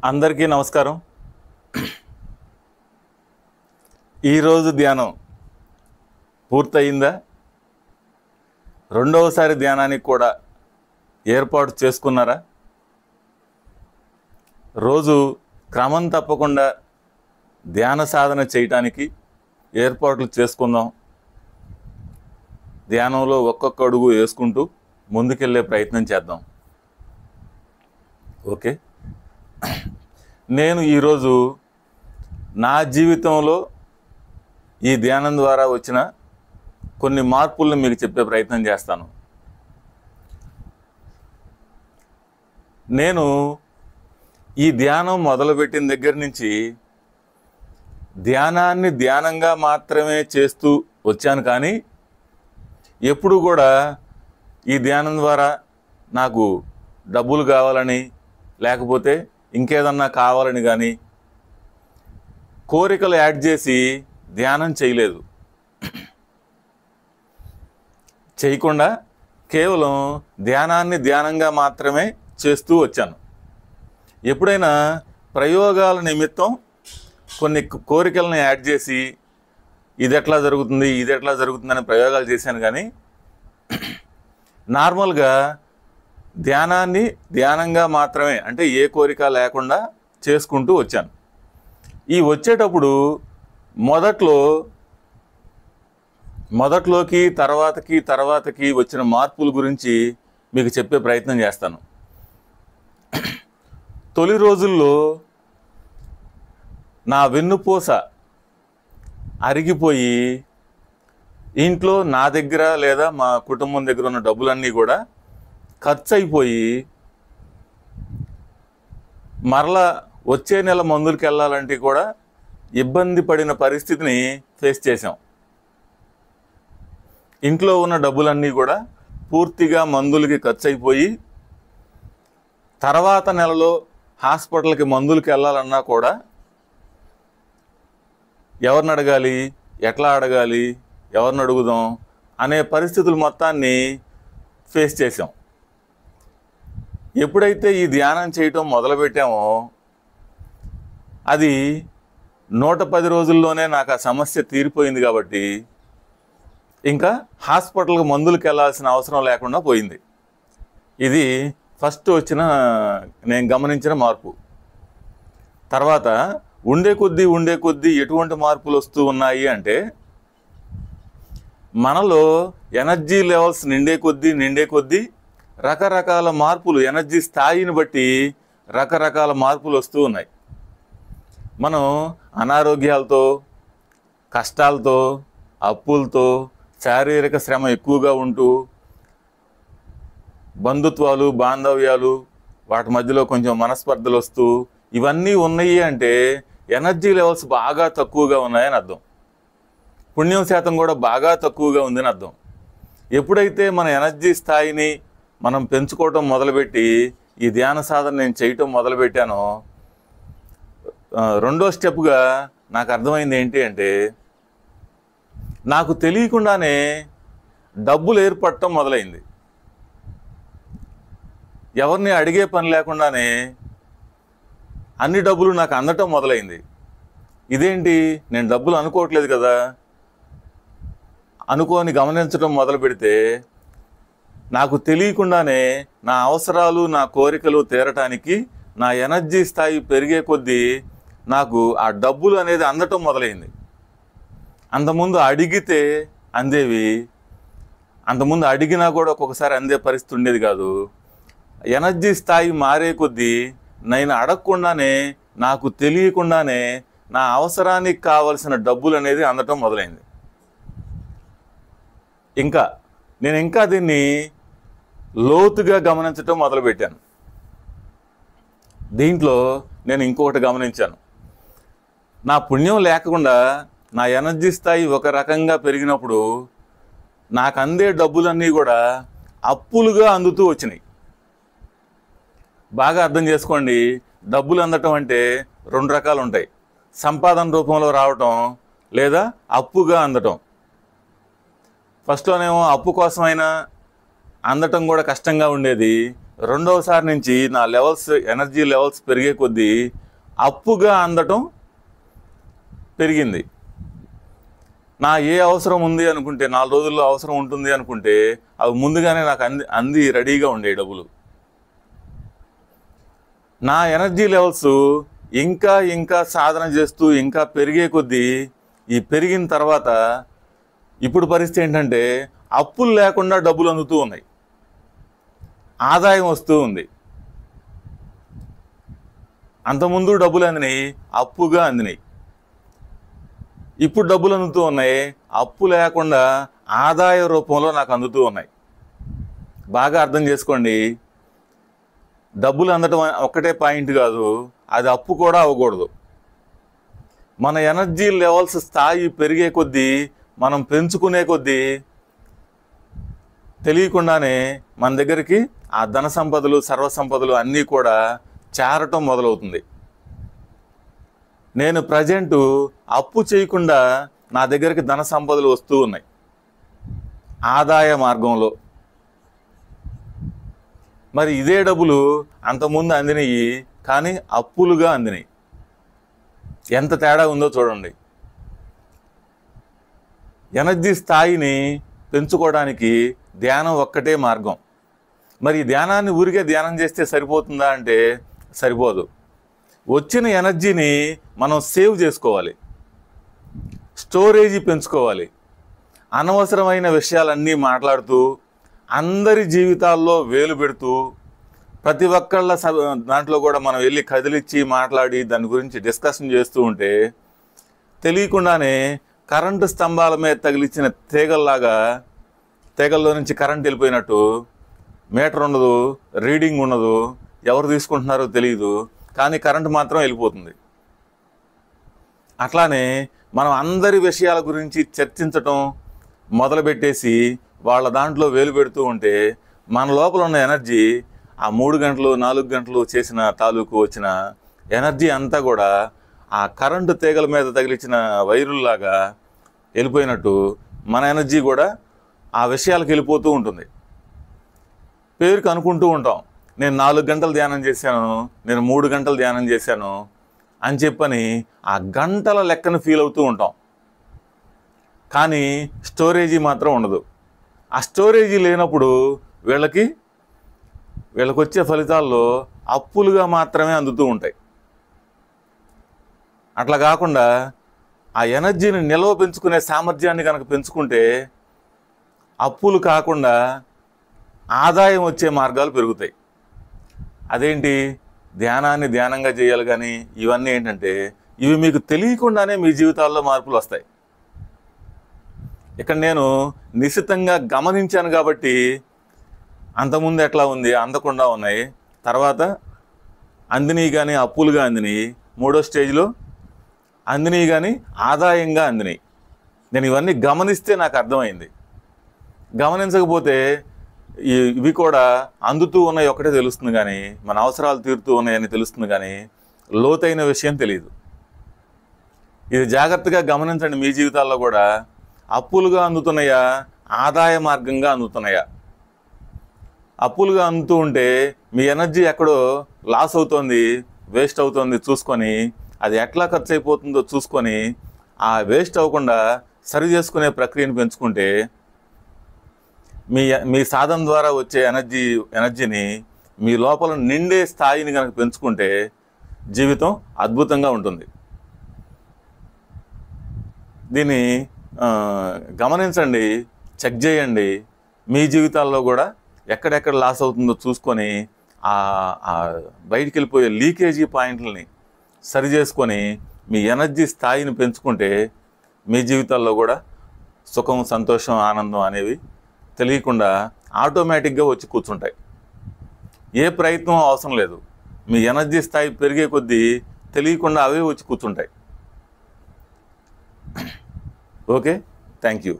అందరికీ నమస్కారం. ఈరోజు ధ్యానం పూర్తయిందా? రెండవసారి ధ్యానానికి కూడా ఏర్పాటు చేసుకున్నారా? రోజు క్రమం తప్పకుండా ధ్యాన సాధన చేయటానికి ఏర్పాట్లు చేసుకుందాం. ధ్యానంలో ఒక్కొక్క అడుగు వేసుకుంటూ ముందుకెళ్ళే ప్రయత్నం చేద్దాం. ఓకే, నేను ఈరోజు నా జీవితంలో ఈ ధ్యానం ద్వారా వచ్చిన కొన్ని మార్పులను మీకు చెప్పే ప్రయత్నం చేస్తాను. నేను ఈ ధ్యానం మొదలుపెట్టిన దగ్గర నుంచి ధ్యానాన్ని ధ్యానంగా మాత్రమే చేస్తూ వచ్చాను, కానీ ఎప్పుడు కూడా ఈ ధ్యానం ద్వారా నాకు డబ్బులు కావాలని, లేకపోతే ఇంకేదన్నా కావాలని కానీ కోరికలు యాడ్ చేసి ధ్యానం చేయలేదు. చేయకుండా కేవలం ధ్యానాన్ని ధ్యానంగా మాత్రమే చేస్తూ వచ్చాను. ఎప్పుడైనా ప్రయోగాల నిమిత్తం కొన్ని కోరికలను యాడ్ చేసి ఇది ఎట్లా జరుగుతుందని ప్రయోగాలు చేశాను, కానీ నార్మల్గా ధ్యానాన్ని ధ్యానంగా మాత్రమే, అంటే ఏ కోరిక లేకుండా చేసుకుంటూ వచ్చాను. ఈ వచ్చేటప్పుడు మొదట్లోకి తర్వాతకి వచ్చిన మార్పుల గురించి మీకు చెప్పే ప్రయత్నం చేస్తాను. తొలి రోజుల్లో నా వెన్నుపూస అరిగిపోయి ఇంట్లో నా దగ్గర లేదా మా కుటుంబం దగ్గర ఉన్న డబ్బులన్నీ కూడా ఖర్చు అయిపోయి మరలా వచ్చే నెల మందులకి వెళ్ళాలంటే కూడా ఇబ్బంది పడిన పరిస్థితిని ఫేస్ చేశాం. ఇంట్లో ఉన్న డబ్బులన్నీ కూడా పూర్తిగా మందులకి ఖర్చు అయిపోయి తర్వాత నెలలో హాస్పిటల్కి మందులకి వెళ్ళాలన్నా కూడా ఎవరిని అడగాలి, ఎట్లా అడగాలి, ఎవరిని అడుగుదాం అనే పరిస్థితులు మొత్తాన్ని ఫేస్ చేసాం. ఎప్పుడైతే ఈ ధ్యానం చేయటం మొదలుపెట్టామో అది 110 రోజుల్లోనే నాకు ఆ సమస్య తీరిపోయింది. కాబట్టి ఇంకా హాస్పిటల్కి మందులకి వెళ్ళాల్సిన అవసరం లేకుండా పోయింది. ఇది ఫస్ట్ నేను గమనించిన మార్పు. తర్వాత ఉండే కొద్దీ ఎటువంటి మార్పులు వస్తూ ఉన్నాయి అంటే, మనలో ఎనర్జీ లెవెల్స్ నిండే కొద్దీ రకరకాల మార్పులు, ఎనర్జీ స్థాయిని బట్టి రకరకాల మార్పులు వస్తూ ఉన్నాయి. మనం అనారోగ్యాలతో, కష్టాలతో, అప్పులతో, శారీరక శ్రమ ఎక్కువగా ఉంటూ, బంధుత్వాలు, బాంధవ్యాలు, వాటి మధ్యలో కొంచెం మనస్పర్ధలు వస్తూ ఇవన్నీ ఉన్నాయి అంటే ఎనర్జీ లెవెల్స్ బాగా తక్కువగా ఉన్నాయని అర్థం. పుణ్యం శాతం కూడా బాగా తక్కువగా ఉందని అర్థం. ఎప్పుడైతే మన ఎనర్జీ స్థాయిని మనం పెంచుకోవటం మొదలుపెట్టి ఈ ధ్యాన సాధన నేను చేయటం మొదలుపెట్టానో, రెండో స్టెప్గా నాకు అర్థమైంది ఏంటి అంటే, నాకు తెలియకుండానే డబ్బులు ఏర్పడటం మొదలైంది. ఎవరిని అడిగే పని లేకుండానే అన్ని డబ్బులు నాకు అందటం మొదలైంది. ఇదేంటి, నేను డబ్బులు అనుకోవట్లేదు కదా అనుకోని గమనించడం మొదలు పెడితే నాకు తెలియకుండానే నా అవసరాలు, నా కోరికలు తీరటానికి నా ఎనర్జీ స్థాయి పెరిగే కొద్దీ నాకు ఆ డబ్బులు అనేది అందటం మొదలైంది. అంతకుముందు అడిగితే అందేవి, అంతకుముందు అడిగినా కూడా ఒక్కొక్కసారి అందే పరిస్థితి ఉండేది కాదు. ఎనర్జీ స్థాయి మారే కొద్దీ నేను అడగకుండానే, నాకు తెలియకుండానే నా అవసరానికి కావలసిన డబ్బులు అనేది అందటం మొదలైంది. నేను దీన్ని లోతుగా గమనించటం మొదలుపెట్టాను. దీంట్లో నేను ఇంకొకటి గమనించాను. నా పుణ్యం లేకుండా నా ఎనర్జీ స్థాయి ఒక రకంగా పెరిగినప్పుడు నాకు అందే డబ్బులన్నీ కూడా అప్పులుగా అందుతూ వచ్చినాయి. బాగా అర్థం చేసుకోండి, డబ్బులు అందటం అంటే రెండు రకాలు ఉంటాయి. సంపాదన రూపంలో రావటం లేదా అప్పుగా అందటం. ఫస్ట్లోనేమో అప్పు కోసమైనా అందటం కూడా కష్టంగా ఉండేది. రెండవసారి నుంచి నా ఎనర్జీ లెవెల్స్ పెరిగే కొద్దీ అప్పుగా అందటం పెరిగింది. నా ఏ అవసరం ఉంది అనుకుంటే 4 రోజుల్లో అవసరం ఉంటుంది అనుకుంటే అవి ముందుగానే నాకు అంది రెడీగా ఉండే డబ్బులు. నా ఎనర్జీ లెవెల్స్ ఇంకా ఇంకా సాధన చేస్తూ ఇంకా పెరిగే కొద్దీ ఈ పెరిగిన తర్వాత ఇప్పుడు పరిస్థితి ఏంటంటే అప్పులు లేకుండా డబ్బులు అందుతూ ఉన్నాయి, ఆదాయం వస్తూ ఉంది. అంతకుముందు డబ్బులు అందినాయి, అప్పుగా అందినాయి. ఇప్పుడు డబ్బులు అందుతూ ఉన్నాయి, అప్పు లేకుండా ఆదాయ రూపంలో నాకు అందుతూ ఉన్నాయి. బాగా అర్థం చేసుకోండి, డబ్బులు అందటం ఒక్కటే పాయింట్ కాదు, అది అప్పు కూడా అవ్వకూడదు. మన ఎనర్జీ లెవెల్స్ స్థాయి పెరిగే కొద్దీ, మనం పెంచుకునే కొద్దీ తెలియకుండానే మన దగ్గరికి ఆ ధన సంపదలు, సర్వసంపదలు అన్నీ కూడా చేరటం మొదలవుతుంది. నేను ప్రజెంటు అప్పు చేయకుండా నా దగ్గరికి ధన సంపదలు వస్తూ ఉన్నాయి ఆదాయ మార్గంలో. మరి ఇదే డబ్బులు అంతకుముందు అందినవి, కానీ అప్పులుగా అందినాయి. ఎంత తేడా ఉందో చూడండి. ఎనర్జీ స్థాయిని పెంచుకోవడానికి ధ్యానం ఒక్కటే మార్గం. మరి ఈ ధ్యానాన్ని ఊరికే ధ్యానం చేస్తే సరిపోతుందా అంటే సరిపోదు. వచ్చిన ఎనర్జీని మనం సేవ్ చేసుకోవాలి, స్టోరేజీ పెంచుకోవాలి. అనవసరమైన విషయాలన్నీ మాట్లాడుతూ, అందరి జీవితాల్లో వేలు పెడుతూ, ప్రతి ఒక్కళ్ళ దాంట్లో కూడా మనం వెళ్ళి కదిలిచ్చి మాట్లాడి దాని గురించి డిస్కషన్ చేస్తూ ఉంటే తెలియకుండానే కరెంటు స్తంభాల మీద తగిలిచ్చిన తీగల్లాగా, తీగల్లో నుంచి కరెంట్ వెళ్ళిపోయినట్టు, మీటర్ ఉండదు, రీడింగ్ ఉండదు, ఎవరు తీసుకుంటున్నారో తెలియదు, కానీ కరెంటు మాత్రం వెళ్ళిపోతుంది. అట్లానే మనం అందరి విషయాల గురించి చర్చించటం మొదలుపెట్టేసి వాళ్ళ దాంట్లో వేలు పెడుతూ ఉంటే మన లోపల ఉన్న ఎనర్జీ, ఆ 3 గంటలు 4 గంటలు చేసిన తాలూకు వచ్చిన ఎనర్జీ అంతా కూడా ఆ కరెంటు తీగల మీద తగిలించిన వైరుల్లాగా వెళ్ళిపోయినట్టు మన ఎనర్జీ కూడా ఆ విషయాలకు వెళ్ళిపోతూ ఉంటుంది. పేరుకి అనుకుంటూ ఉంటాం, నేను 4 గంటలు ధ్యానం చేశాను, నేను 3 గంటలు ధ్యానం చేశాను అని చెప్పని ఆ గంటల లెక్కను ఫీల్ అవుతూ ఉంటాం. కానీ స్టోరేజీ మాత్రం ఉండదు. ఆ స్టోరేజీ లేనప్పుడు వీళ్ళకి వచ్చే ఫలితాల్లో అప్పులుగా మాత్రమే అందుతూ ఉంటాయి. అట్లా కాకుండా ఆ ఎనర్జీని నిల్వ పెంచుకునే సామర్థ్యాన్ని కనుక పెంచుకుంటే అప్పులు కాకుండా ఆదాయం వచ్చే మార్గాలు పెరుగుతాయి. అదేంటి, ధ్యానాన్ని ధ్యానంగా చేయాలి. కానీ ఇవన్నీ ఏంటంటే ఇవి మీకు తెలియకుండానే మీ జీవితాల్లో మార్పులు వస్తాయి. ఇక్కడ నేను నిశితంగా గమనించాను కాబట్టి అంతకుముందు ఎట్లా ఉంది, అందకుండా ఉన్నాయి, తర్వాత అందినవి కానీ అప్పులుగా అందినవి, 3వ స్టేజ్లో అందినవి కానీ ఆదాయంగా అందినవి. నేను ఇవన్నీ గమనిస్తే నాకు అర్థమైంది. గమనించకపోతే ఇవి కూడా అందుతూ ఉన్నాయి ఒకటే తెలుస్తుంది, కానీ మన అవసరాలు తీరుతూ ఉన్నాయని తెలుస్తుంది, కానీ లోతైన విషయం తెలియదు. ఇది జాగ్రత్తగా గమనించండి. మీ జీవితాల్లో కూడా అప్పులుగా అందుతున్నాయా, ఆదాయ మార్గంగా అందుతున్నాయా? అప్పులుగా అందుతూ ఉంటే మీ ఎనర్జీ ఎక్కడో లాస్ అవుతుంది, వేస్ట్ అవుతుంది చూసుకొని, అది ఎట్లా ఖర్చు అయిపోతుందో చూసుకొని ఆ వేస్ట్ అవ్వకుండా సరి చేసుకునే ప్రక్రియను పెంచుకుంటే మీ సాధన ద్వారా వచ్చే ఎనర్జీని మీ లోపల నిండే స్థాయిని కనుక పెంచుకుంటే జీవితం అద్భుతంగా ఉంటుంది. దీన్ని గమనించండి, చెక్ చేయండి. మీ జీవితాల్లో కూడా ఎక్కడెక్కడ లాస్ అవుతుందో చూసుకొని బయటికి వెళ్ళిపోయే లీకేజీ పాయింట్లని సరి చేసుకొని మీ ఎనర్జీ స్థాయిని పెంచుకుంటే మీ జీవితాల్లో కూడా సుఖం, సంతోషం, ఆనందం అనేవి తెలియకుండా ఆటోమేటిక్గా వచ్చి కూర్చుంటాయి. ఏ ప్రయత్నం అవసరం లేదు. మీ ఎనర్జీ స్థాయి పెరిగే కొద్దీ తెలియకుండా అవే వచ్చి కూర్చుంటాయి. Okay, thank you.